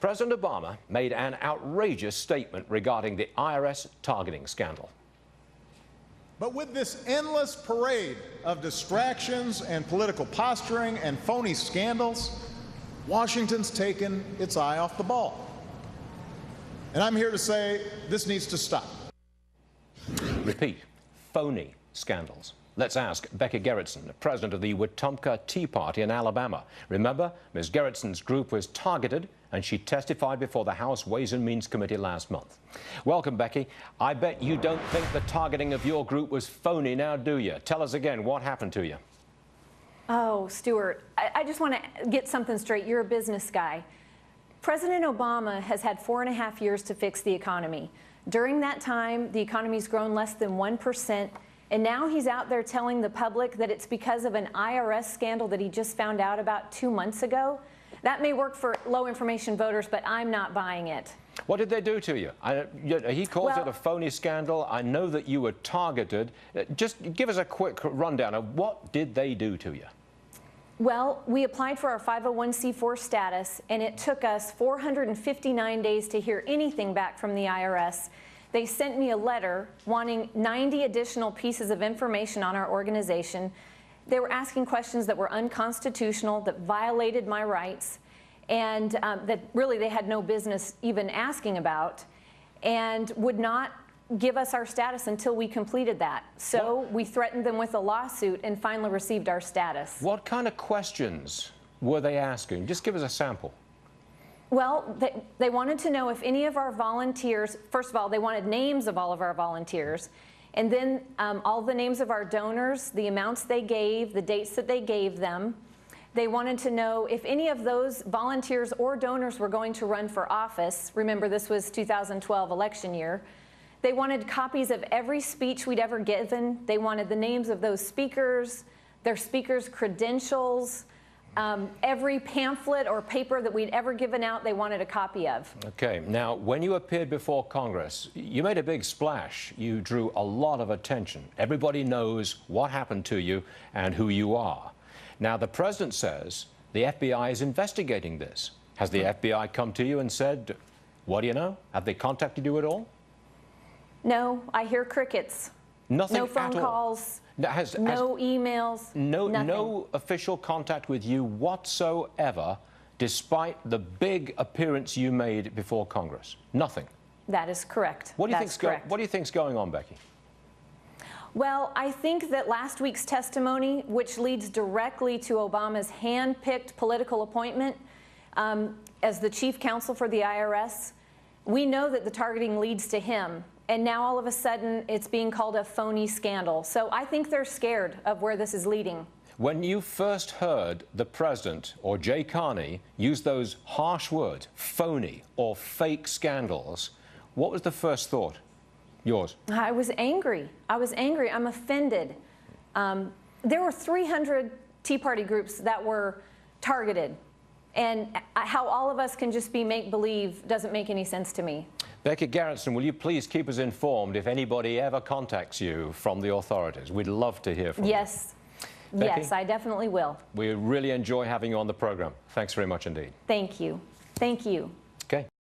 President Obama made an outrageous statement regarding the IRS targeting scandal. But with this endless parade of distractions and political posturing and phony scandals, Washington's taken its eye off the ball. And I'm here to say this needs to stop. Repeat, phony scandals. Let's ask Becky Gerritson, the president of the Wetumpka Tea Party in Alabama. Remember, Ms. Gerritson's group was targeted, and she testified before the House Ways and Means Committee last month. Welcome, Becky. I bet you don't think the targeting of your group was phony now, do you? Tell us again, what happened to you? Oh, Stuart, I just want to get something straight. You're a business guy. President Obama has had 4.5 years to fix the economy. During that time, the economy's grown less than 1%. And now he's out there telling the public that it's because of an IRS scandal that he just found out about 2 months ago. That may work for low-information voters, but I'm not buying it. What did they do to you? He calls it a phony scandal. I know that you were targeted. Just give us a quick rundown of what did they do to you? Well, we applied for our 501c4 status, and it took us 459 days to hear anything back from the IRS. They sent me a letter wanting 90 additional pieces of information on our organization. They were asking questions that were unconstitutional, that violated my rights, and that really they had no business even asking about, and would not give us our status until we completed that. So we threatened them with a lawsuit and finally received our status. What kind of questions were they asking? Just give us a sample. Well, they wanted to know if any of our volunteers, first of all, they wanted names of all of our volunteers, and then all the names of our donors, the amounts they gave, the dates that they gave them. They wanted to know if any of those volunteers or donors were going to run for office. Remember, this was 2012 election year. They wanted copies of every speech we'd ever given. They wanted the names of those speakers, their speakers' credentials, every pamphlet or paper that we'd ever given out, they wanted a copy of. Okay, now when you appeared before Congress, you made a big splash. You drew a lot of attention. Everybody knows what happened to you and who you are. Now the president says the FBI is investigating this. Has the FBI come to you and said, what do you know? Have they contacted you at all? No, I hear crickets. Nothing no phone at all. calls. No emails. No official contact with you whatsoever, despite the big appearance you made before Congress. Nothing. That is correct. What do you think's going on, Becky? Well, I think that last week's testimony, which leads directly to Obama's hand-picked political appointment as the chief counsel for the IRS, we know that the targeting leads to him. And now all of a sudden it's being called a phony scandal. So I think they're scared of where this is leading. When you first heard the president or Jay Carney use those harsh words, phony or fake scandals, what was the first thought? Yours? I was angry. I was angry. I'm offended. There were 300 Tea Party groups that were targeted. And how all of us can just be make-believe doesn't make any sense to me. Becky Gerritson, will you please keep us informed if anybody ever contacts you from the authorities? We'd love to hear from you. Yes. Becky, yes, I definitely will. We really enjoy having you on the program. Thanks very much indeed. Thank you. Thank you.